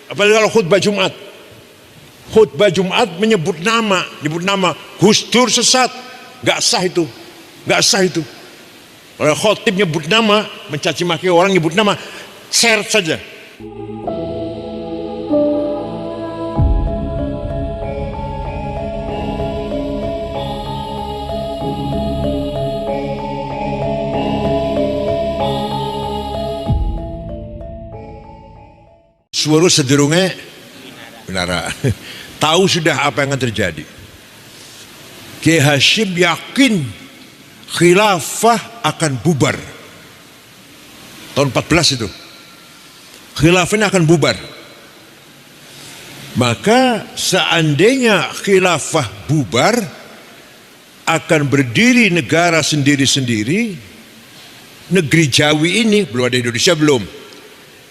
Apalagi kalau khutbah Jumat menyebut nama Gus Dur sesat, nggak sah itu. Kalau khotib nyebut nama, mencaci maki orang nyebut nama, share saja. Suara sederungnya benar. Tahu sudah apa yang akan terjadi. Kiai Hasyim yakin khilafah akan bubar. Tahun 14 itu. Khilafahnya akan bubar. Maka seandainya khilafah bubar, akan berdiri negara sendiri-sendiri. Negeri Jawi ini, belum ada Indonesia belum.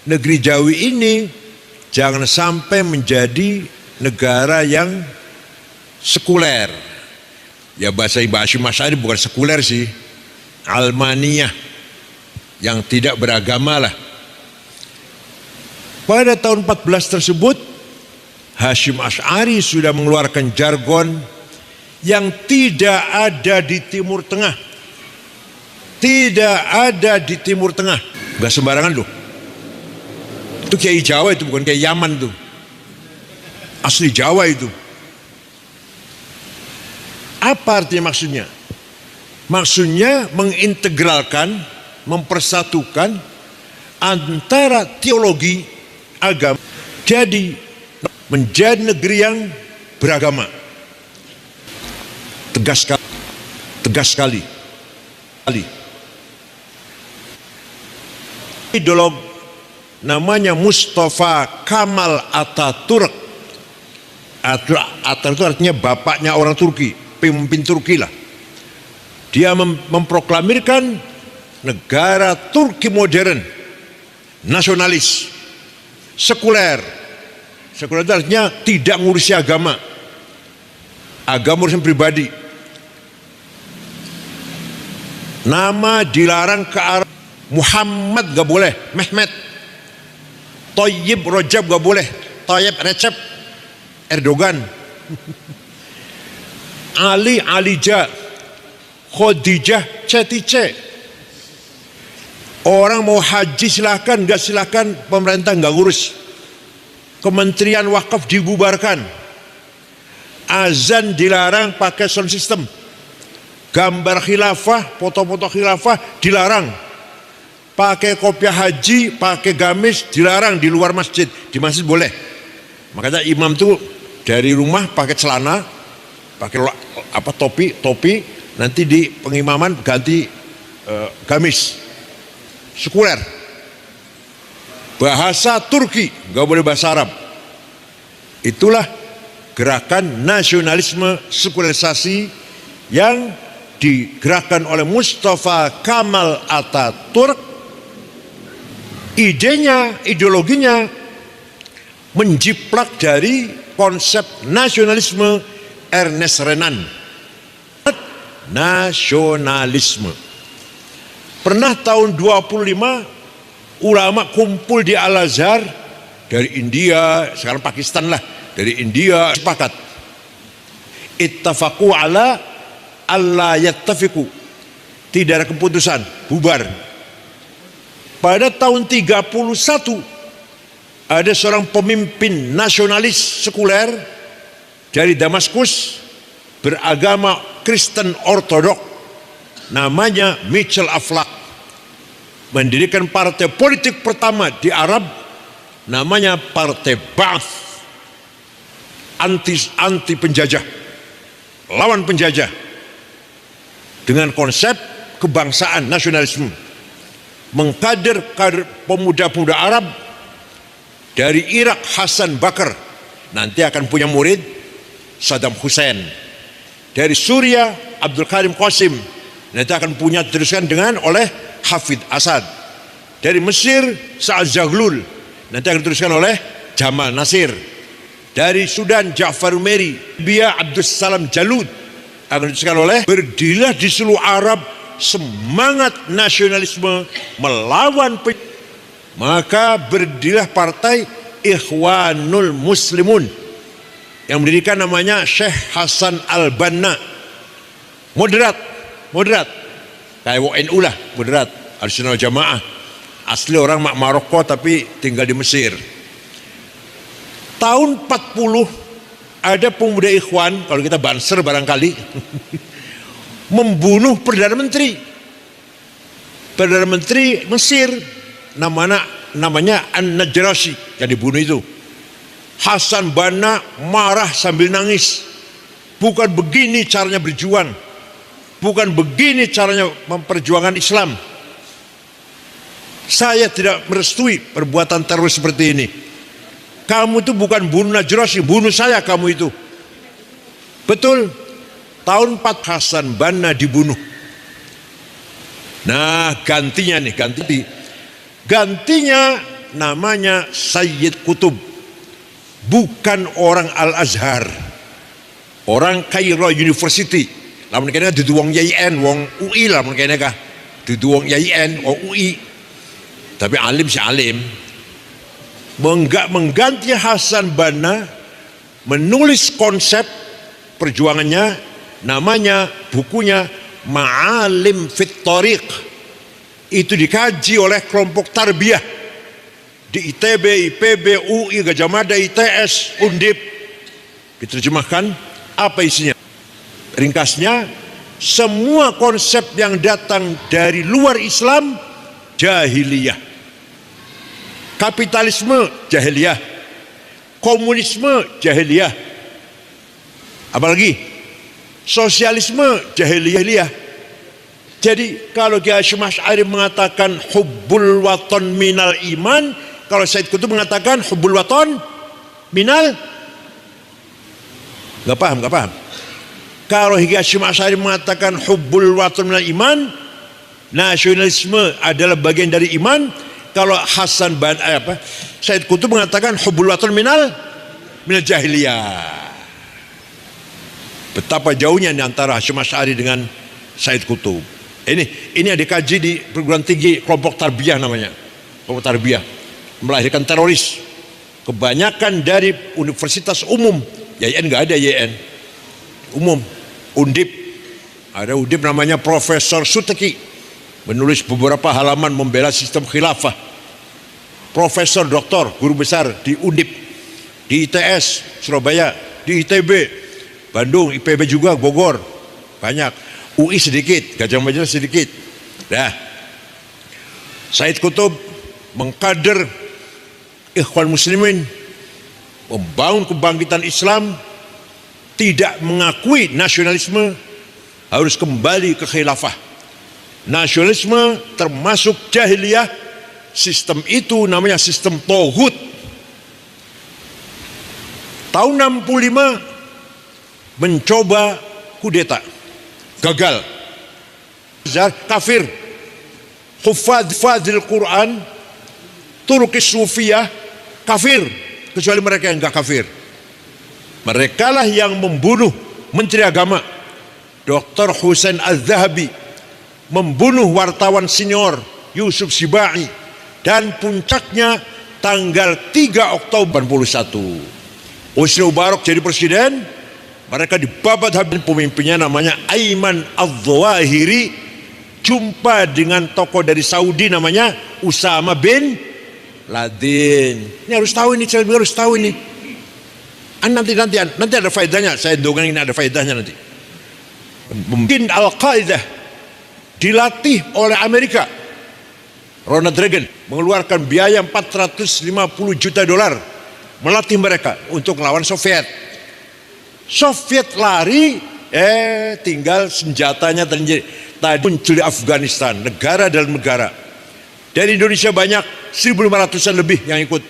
Negeri Jawi ini jangan sampai menjadi negara yang sekuler. Ya bahasa Hashim Asy'ari bukan sekuler sih, Almaniyah, yang tidak beragama lah. Pada tahun 14 tersebut, Hashim Asy'ari sudah mengeluarkan jargon yang tidak ada di Timur Tengah. Tidak ada di Timur Tengah. Gak sembarangan loh. Itu Kiai Jawa itu, bukan Kiai Yaman tuh. Asli Jawa itu. Apa artinya maksudnya? Maksudnya mengintegralkan, mempersatukan antara teologi, agama. Jadi menjadi negeri yang beragama. Tegas sekali. Ideolog namanya Mustafa Kemal Atatürk. Atatürk itu artinya bapaknya orang Turki, pemimpin Turki lah. Dia memproklamirkan negara Turki modern, nasionalis, sekuler. Sekuler itu artinya tidak ngurusi agama. Agama urusan pribadi. Nama dilarang ke arah Muhammad gak boleh, Mehmet. Thayyib Rajab gak boleh, Thayyib Recep Erdogan. Ali Alija, Khadijah Cetice. Orang mau haji silahkan, gak silahkan, pemerintah gak ngurus. Kementerian Wakaf dibubarkan. Azan dilarang pakai sound system. Gambar khilafah, foto-foto khilafah dilarang. Pakai kopiah haji, pakai gamis dilarang di luar masjid. Di masjid boleh. Makanya imam tuh dari rumah pakai celana, pakai topi, nanti di pengimaman ganti gamis. Sekuler. Bahasa Turki, nggak boleh bahasa Arab. Itulah gerakan nasionalisme sekularisasi yang digerakkan oleh Mustafa Kemal Atatürk. Idenya, ideologinya menjiplak dari konsep nasionalisme Ernest Renan. Nasionalisme. Pernah tahun 25 ulama kumpul di Al-Azhar dari India, sekarang Pakistan lah, dari India sepakat. Ittafaqu ala alla yattafiqu. Tidak ada keputusan, bubar. Pada tahun 31 ada seorang pemimpin nasionalis sekuler dari Damaskus, beragama Kristen Ortodok, namanya Mitchell Aflaq, mendirikan partai politik pertama di Arab, namanya Partai Ba'ath, anti penjajah, lawan penjajah, dengan konsep kebangsaan, nasionalisme. Mengkader pemuda-pemuda Arab dari Irak, Hasan Bakar, nanti akan punya murid Saddam Hussein. Dari Suriah, Abdul Karim Qasim, nanti akan punya teruskan dengan oleh Hafid Asad. Dari Mesir, Sa'ad Zaglul, nanti akan diteruskan oleh Jamal Nasir. Dari Sudan, Ja'far Umeri. Libya, Abdus Salam Jalud, akan diteruskan oleh. Berdirilah di seluruh Arab semangat nasionalisme melawan maka berdirilah partai Ikhwanul Muslimun yang mendirikan namanya Syekh Hasan Al-Banna. Moderat kayak NU lah, moderat, Ahlussunnah Jamaah, asli orang Maroko tapi tinggal di Mesir. Tahun 40 ada pemuda Ikhwan, kalau kita Banser barangkali, membunuh Perdana Menteri Mesir, namanya An-Najrasyi yang dibunuh itu. Hasan Banna marah sambil nangis. Bukan begini caranya berjuang, bukan begini caranya memperjuangkan Islam. Saya tidak merestui perbuatan teroris seperti ini. Kamu itu bukan bunuh Najrasyi, bunuh saya kamu itu. Betul. Tahun 4 Hasan Banna dibunuh. Nah, gantinya namanya Sayyid Qutb. Bukan orang Al-Azhar, orang Cairo University. Lamun kene dudu wong YIN, wong UI lah mun kene kah. Dudu wong YIN, wong UI. Tapi alim si alim. Mengganti Hasan Banna, menulis konsep perjuangannya, namanya bukunya Ma'alim Fit Thariq. Itu dikaji oleh kelompok tarbiyah di ITB, IPB, UI, Gajah Mada, ITS, Undip. Diterjemahkan, apa isinya? Ringkasnya, semua konsep yang datang dari luar Islam jahiliyah. Kapitalisme jahiliyah, komunisme jahiliyah, apalagi sosialisme jahiliyah. Jadi kalau Kiai Hasyim Asy'ari mengatakan hubbul waton minal iman, kalau Said Qutb mengatakan hubbul waton minal, nggak paham. Kalau Kiai Hasyim Asy'ari mengatakan hubbul waton minal iman, nasionalisme adalah bagian dari iman. Kalau Said Qutb mengatakan hubbul waton minal jahiliyah. Betapa jauhnya di antara Hasyim Asy'ari dengan Said Qutb. Ini ada kaji di perguruan tinggi kelompok tarbiyah namanya. Kelompok tarbiyah melahirkan teroris. Kebanyakan dari universitas umum. YIN nggak ada YIN. Umum. Undip. Ada Undip namanya Profesor Suteki. Menulis beberapa halaman membela sistem khilafah. Profesor Doktor, guru besar di Undip. Di ITS, Surabaya. Di ITB, Bandung, IPB juga, Bogor. Banyak. UI sedikit, Gajah Mada sedikit. Nah, Said Qutb mengkader Ikhwan Muslimin, membangun kebangkitan Islam, tidak mengakui nasionalisme, harus kembali ke khilafah. Nasionalisme termasuk jahiliyah. Sistem itu namanya sistem tauhid. Tahun 65 mencoba kudeta, gagal. Kafir. Hufadil Quran, Turkis Sufiyah, kafir. Kecuali mereka yang enggak kafir. Mereka lah yang membunuh Menteri Agama Dr. Husain Az-Zahabi, membunuh wartawan senior Yusuf Sibai, dan puncaknya tanggal 3 Oktober 81 Husni Mubarak jadi presiden. Mereka dibabat habis. Pemimpinnya namanya Aiman Al-Zawahiri, jumpa dengan tokoh dari Saudi namanya Usama bin Laden. Ini harus tahu ini, saya harus tahu ini. Nanti ada faedahnya. Saya dongeng ini ada faedahnya nanti. Mungkin Al-Qaeda dilatih oleh Amerika. Ronald Reagan mengeluarkan biaya 450 juta dolar melatih mereka untuk melawan Soviet. Soviet lari, tinggal senjatanya tadi muncul di Afghanistan, negara dalam negara. Dari Indonesia banyak, 1.500-an lebih yang ikut.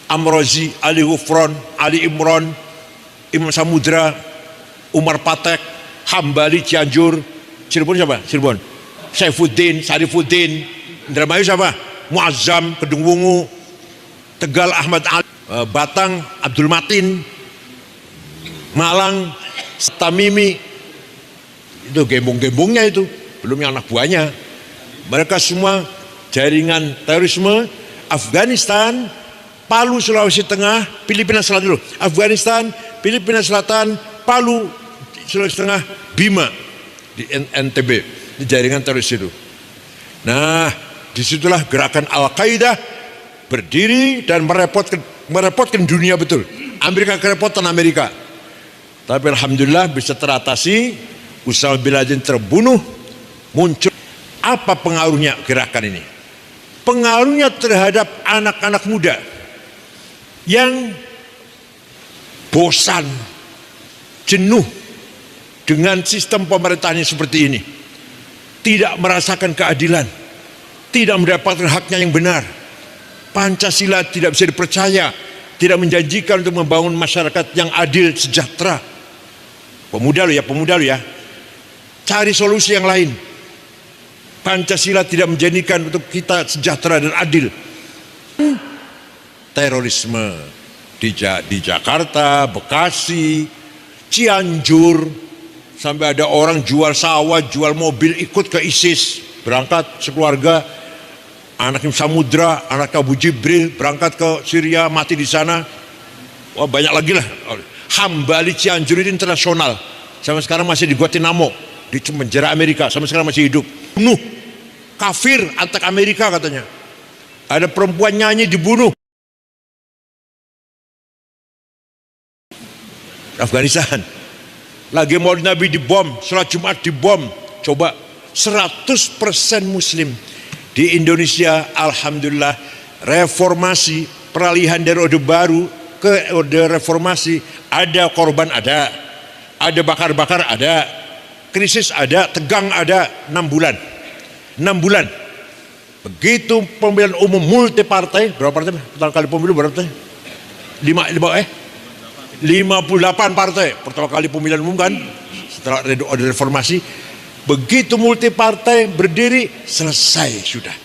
Amrozi, Ali Ghufron, Ali Imron, Imam Samudra, Umar Patek, Hambali Cianjur, Cirebon siapa? Cirebon. Saifuddin, Sarifuddin, Indramayu siapa? Muazzam, Kedung Wungu, Tegal Ahmad Ali, Batang Abdul Matin, Malang Tamimi. Itu gembong-gembongnya itu, belum yang anak buahnya. Mereka semua jaringan terorisme. Afghanistan Palu Sulawesi Tengah, Filipina Selatan dulu, Afghanistan, Filipina Selatan, Palu Sulawesi Tengah, Bima di NTB, di jaringan teroris itu. Nah, disitulah gerakan Al-Qaeda berdiri dan merepotkan dunia betul. Amerika kerepotan Amerika. Tapi alhamdulillah bisa teratasi. Usama bin Laden terbunuh. Muncul apa pengaruhnya gerakan ini? Pengaruhnya terhadap anak-anak muda yang bosan, jenuh dengan sistem pemerintahan seperti ini, tidak merasakan keadilan, tidak mendapatkan haknya yang benar. Pancasila tidak bisa dipercaya, tidak menjanjikan untuk membangun masyarakat yang adil, sejahtera. Pemuda lo ya, cari solusi yang lain. Pancasila tidak menjanjikan untuk kita sejahtera dan adil. Terorisme di Jakarta, Bekasi, Cianjur, sampai ada orang jual sawah, jual mobil ikut ke ISIS, berangkat sekeluarga, anaknya Samudra, anak Abu Jibril, berangkat ke Syria, mati di sana. Wah, banyak lagi lah. Hambali Cianjur itu internasional, sampai sekarang masih di Guantanamo, di penjara Amerika, sampai sekarang masih hidup. Bunuh, kafir, antek Amerika katanya. Ada perempuan nyanyi dibunuh. Afghanistan lagi Maulid Nabi dibom, sholat Jumat dibom. Coba 100% Muslim. Di Indonesia alhamdulillah reformasi, peralihan dari orde baru ke orde reformasi, ada korban, ada bakar-bakar, ada krisis, ada tegang, ada 6 bulan. Begitu pemilihan umum multi partai, berapa partai pertama kali pemilu, berapa partai? 58 partai pertama kali pemilihan umum kan, setelah ada reformasi. Begitu multi partai berdiri, selesai sudah.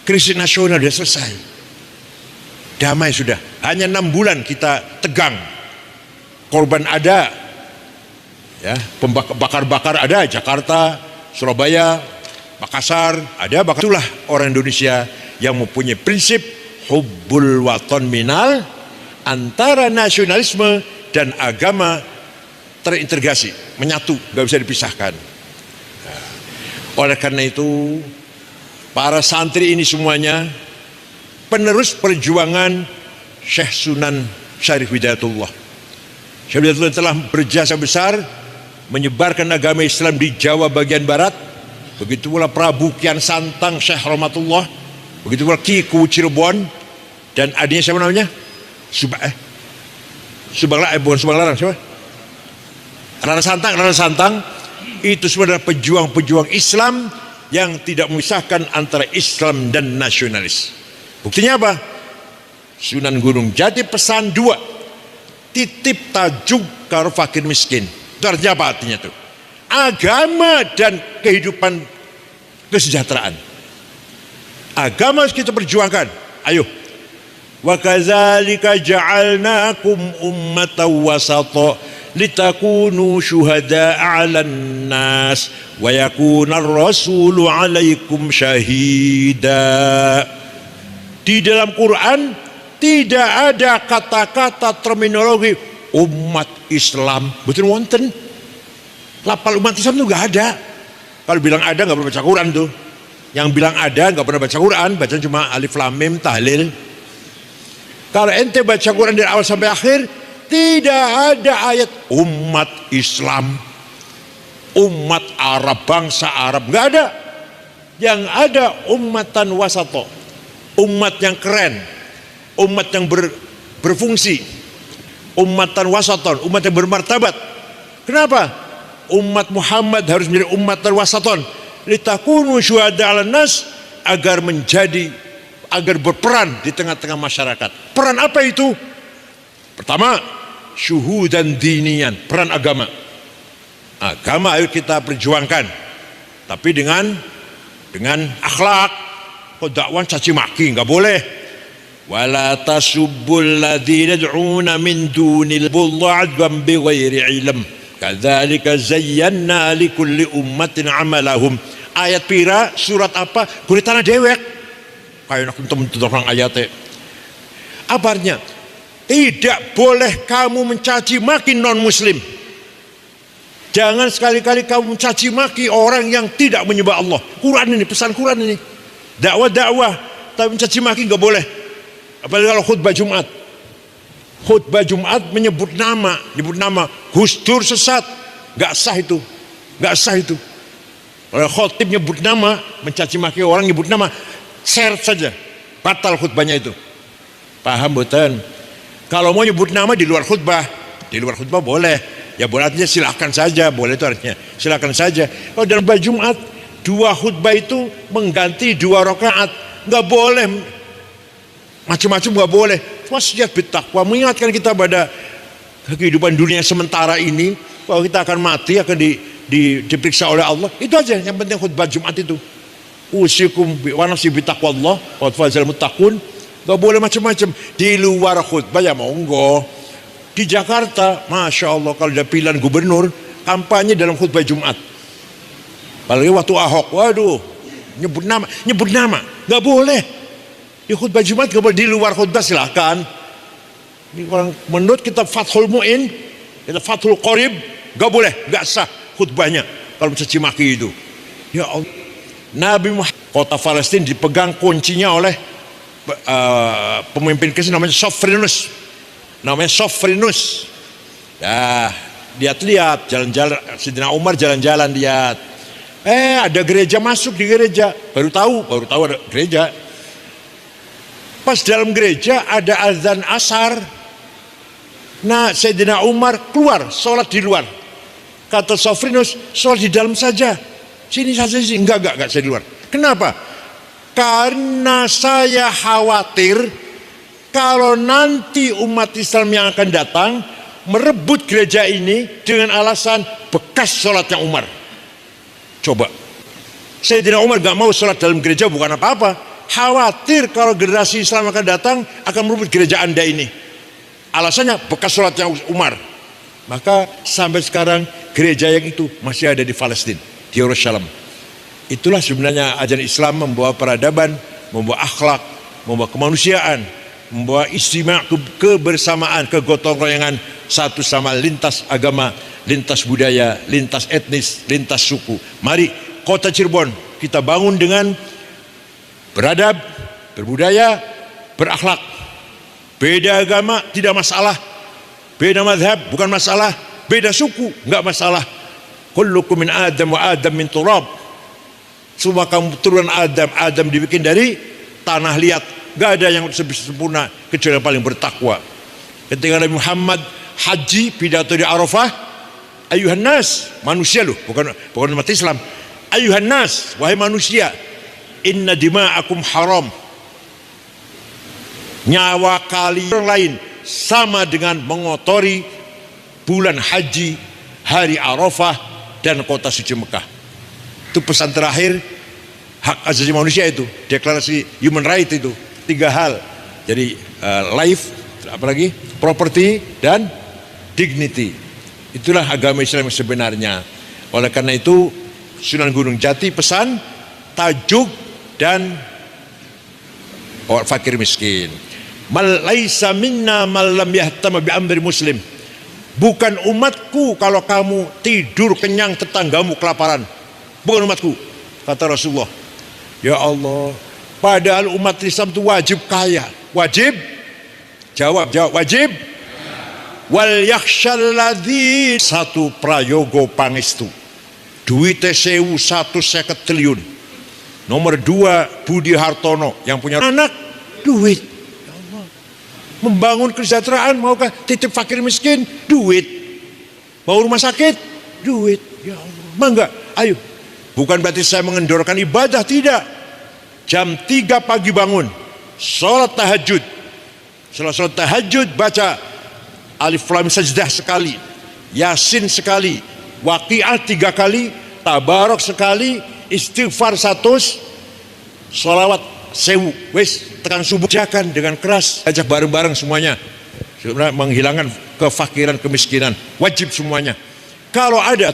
Krisis nasional sudah selesai, damai sudah. Hanya 6 bulan kita tegang, korban ada, ya, bakar-bakar ada, Jakarta, Surabaya, Makassar ada. Itulah orang Indonesia yang mempunyai prinsip hubbul waton minal, antara nasionalisme dan agama terintegrasi, menyatu, nggak bisa dipisahkan. Nah, oleh karena itu, para santri ini semuanya penerus perjuangan Syekh Sunan Syarif Hidayatullah. Syekh Hidayatullah telah berjasa besar menyebarkan agama Islam di Jawa bagian barat. Begitu pula Prabu Kian Santang Syekh Rahmatullah, begitu pula Ki Kuwu Cirebon, dan adiknya siapa namanya? Bukan Subang Larang, siapa? Rara Santang. Itu semua adalah pejuang-pejuang Islam yang tidak memisahkan antara Islam dan nasionalis. Buktinya apa? Sunan Gunung Jati pesan 2, titip tajuk karo fakir miskin. Itu artinya apa artinya itu? Agama dan kehidupan kesejahteraan. Agama harus kita perjuangkan. Ayo. Wa kadzalika ja'alnakum ummatan wasata litakunu syuhada'a 'alan nas wa yakuna ar-rasulu 'alaikum syahida. Di dalam Quran tidak ada kata-kata terminologi umat Islam. Betul wonten. Lapal umat Islam itu nggak ada. Kalau bilang ada nggak pernah baca Quran tuh. Yang bilang ada nggak pernah baca Quran, baca cuma alif lam mim tahlil. Kalau ente baca Quran dari awal sampai akhir, tidak ada ayat umat Islam, umat Arab, bangsa Arab, nggak ada. Yang ada ummatan wasato, umat yang keren, umat yang berfungsi, ummatan wasaton, umat yang bermartabat. Kenapa? Umat Muhammad harus menjadi ummatan wasaton, litakunu syuhada 'alan nas, agar berperan di tengah-tengah masyarakat. Peran apa itu? Pertama, syuhudan dinian, peran agama. Agama ayo kita perjuangkan, tapi dengan akhlak. Kok dakwah caci maki nggak boleh. Wala tasubbul ladzina yad'una min dunillahi 'adwan bighairi ilm. Kadzalika zayyana likulli ummatin 'amalahum. Ayat pira, surat apa? Kulit tanah dewek. Kayak nak temen orang ayatnya. Apa artinya? Tidak boleh kamu mencaci maki non-muslim. Jangan sekali-kali kamu mencaci maki orang yang tidak menyembah Allah. Quran ini, pesan Quran ini. Dakwah-dakwah, tapi mencaci maki nggak boleh. Apalagi kalau khutbah Jumat. Khutbah Jumat menyebut nama Gus Dur sesat, nggak sah itu, nggak sah itu. Kalau khotib nyebut nama, mencaci maki orang nyebut nama, seret saja, batal khutbahnya itu. Paham betul? Kalau mau nyebut nama di luar khutbah boleh. Ya boleh, artinya silakan saja, boleh itu artinya silakan saja. Kalau dalam khutbah Jumat, 2 khutbah itu mengganti 2 rakaat, nggak boleh. Macam-macam nggak boleh. Wasiat bittaqwa, mengingatkan kita pada kehidupan dunia sementara ini, bahwa kita akan mati, akan diperiksa oleh Allah. Itu aja yang penting khutbah Jumat itu. Usikum wa nafsi bittaqwallah wa fazal muttaqun. Gak boleh macam-macam. Di luar khutbah ya monggo. Di Jakarta, Masya Allah, kalau ada pilihan gubernur, kampanye dalam khutbah Jumat. Apalagi waktu Ahok, waduh, nyebut nama, gak boleh. Di khutbah Jumat gak boleh, di luar khutbah silahkan. Ini orang menurut kitab Fathul Mu'in, kitab Fathul Qorib, gak boleh, gak sah khutbahnya kalau mencaci maki itu. Ya Allah, Nabi Muhammad, kota Palestina dipegang kuncinya oleh pemimpin Kristen namanya Sofrinus. Ya, lihat jalan-jalan, Sidina Umar jalan-jalan lihat. Ada gereja, masuk di gereja, baru tahu ada gereja. Pas dalam gereja ada azan asar. Nah, Sayyidina Umar keluar, sholat di luar. Kata Sofrinus, sholat di dalam saja. Sini saja sih, enggak saya di luar. Kenapa? Karena saya khawatir kalau nanti umat Islam yang akan datang merebut gereja ini dengan alasan bekas sholatnya Umar. Coba, Sayyidina Umar gak mau sholat dalam gereja bukan apa-apa. Khawatir kalau generasi Islam akan datang akan merebut gereja Anda ini. Alasannya bekas sholatnya Umar. Maka sampai sekarang gereja yang itu masih ada di Palestina, di Yerusalem. Itulah sebenarnya ajaran Islam, membawa peradaban, membawa akhlak, membawa kemanusiaan, membawa istimewa, kebersamaan, kegotong royongan satu sama lintas agama, lintas budaya, lintas etnis, lintas suku. Mari kota Cirebon kita bangun dengan beradab, berbudaya, berakhlak. Beda agama tidak masalah, beda mazhab bukan masalah, beda suku enggak masalah. Kullukum min Adam wa Adam min turab. Semua kamu turunan Adam dibikin dari tanah liat. Gak ada yang sempurna kecuali yang paling bertakwa. Ketika Nabi Muhammad haji pidato di Arafah, ayuhan nas, manusia loh, bukan umat Islam. Ayuhan nas, wahai manusia, inna dima'akum haram. Nyawa kalian lain sama dengan mengotori bulan haji, hari Arafah dan kota suci Mekah. Itu pesan terakhir hak asasi manusia itu, deklarasi human right itu 3 hal. Jadi life, apalagi property dan dignity. Itulah agama Islam yang sebenarnya. Oleh karena itu Sunan Gunung Jati pesan tajuk dan fakir miskin. Mal laisa minna mal lam yahtam bi amri muslim. Bukan umatku kalau kamu tidur kenyang tetanggamu kelaparan. Bukan umatku, kata Rasulullah. Ya Allah, padahal umat Islam itu wajib kaya. Wajib? Jawab, wajib. Wal yakhshal ladzi, satu prayogo pangestu. Duitnya 150 triliun. Nomor 2 Budi Hartono yang punya anak, duit. Ya Allah. Membangun kesejahteraan, maukah titip fakir miskin, duit. Mau rumah sakit, duit. Ya Allah, mangga, ayo. Bukan berarti saya mengendorkan ibadah, tidak. Jam 3 pagi bangun, sholat tahajud. Setelah sholat tahajud baca Alif Lam Sajdah sekali, Yasin sekali, Waqiah 3 kali, Tabarok sekali, istighfar 100, sholawat 1000. Wes tekan subuh jakan dengan keras, ajak bareng-bareng semuanya. Sebenarnya menghilangkan kefakiran, kemiskinan, wajib semuanya. Kalau ada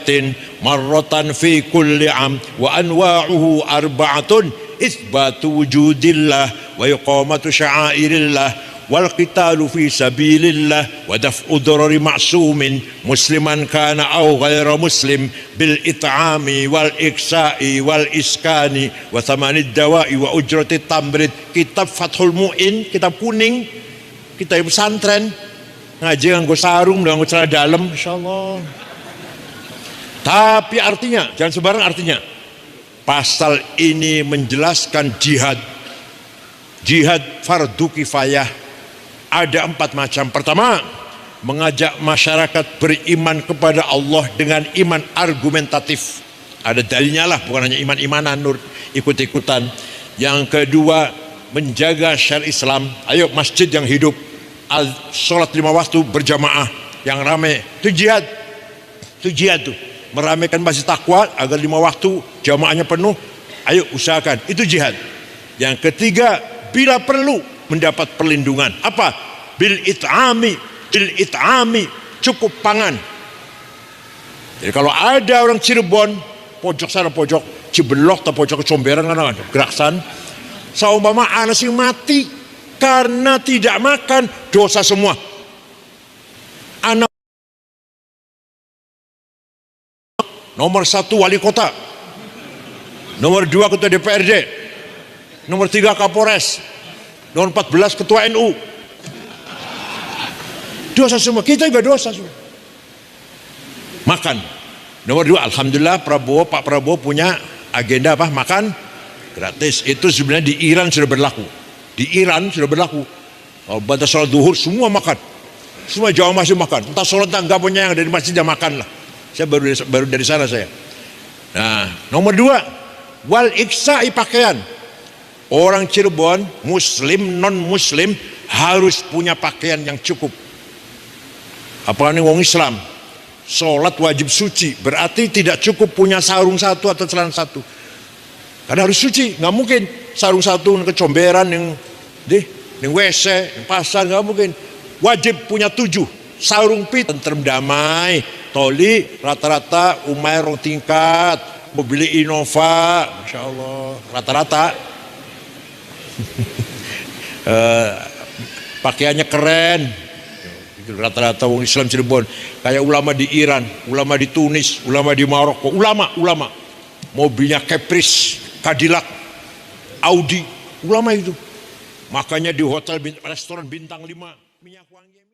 marratan fi kulli am wa anwa'uhu arba'atun itsbatu wujudillah wa iqamatu sya'airillah wal qitalu fi sabilillah wa daf'u darari ma'sumin musliman kana aw ghaira muslim bil it'ami wal iksa'i wal iskani wa thamanid dawa'i wa ujrati tamrid. Kitab Fathul Mu'in, kitab kuning, kitab pesantren, ngaji nganggo sarung nganggo celana dalam, insyaallah. Tapi artinya, jangan sembarang artinya. Pasal ini menjelaskan jihad. Jihad fardu kifayah. Ada 4 macam. Pertama, mengajak masyarakat beriman kepada Allah dengan iman argumentatif. Ada dalilnya lah, bukan hanya iman-imanan, ikut-ikutan. Yang kedua, menjaga syariat Islam. Ayo masjid yang hidup, sholat 5 waktu berjamaah yang ramai. Itu jihad. Itu jihad tuh. Meramaikan masjid takwa agar 5 waktu jamaahnya penuh. Ayo usahakan. Itu jihad. Yang ketiga, bila perlu mendapat perlindungan. Apa? Bil it'ami, cukup pangan. Jadi kalau ada orang Cirebon, pojok sana pojok Cibelok atau pojok Comberan kan Geraksan, saumpama anak sing mati karena tidak makan, dosa semua. Anak nomor 1 wali kota, nomor 2 ketua DPRD, nomor 3 Kapolres, nomor 14 ketua NU. Dosa semua, kita juga dosa semua. Makan. Nomor 2, alhamdulillah Pak Prabowo punya agenda apa? Makan gratis. Itu sebenarnya di Iran sudah berlaku. Di Iran sudah berlaku. Kalau batas sholat duhur semua makan. Semua jamaah masih makan. Entah sholat enggak punya yang dari masjid dia makan lah. Saya baru dari sana saya. Nah, nomor 2, wal iksa'i pakaian. Orang Cirebon, muslim, non muslim harus punya pakaian yang cukup. Apalagi wong Islam, sholat wajib suci, berarti tidak cukup punya sarung 1 atau celana 1. Karena harus suci, nggak mungkin sarung 1 kecomberan yang di WC, yang pasar, nggak mungkin. Wajib punya 7 sarung pit, tentrem damai, toli rata-rata umai rong tingkat, mobil Innova, masya Allah, rata-rata. Pakaiannya keren, rata-rata orang Islam Cirebon. Kayak ulama di Iran, ulama di Tunis, ulama di Maroko, ulama mobilnya Caprice, Cadillac, Audi, ulama itu. Makanya di hotel restoran bintang 5 minyak wangi.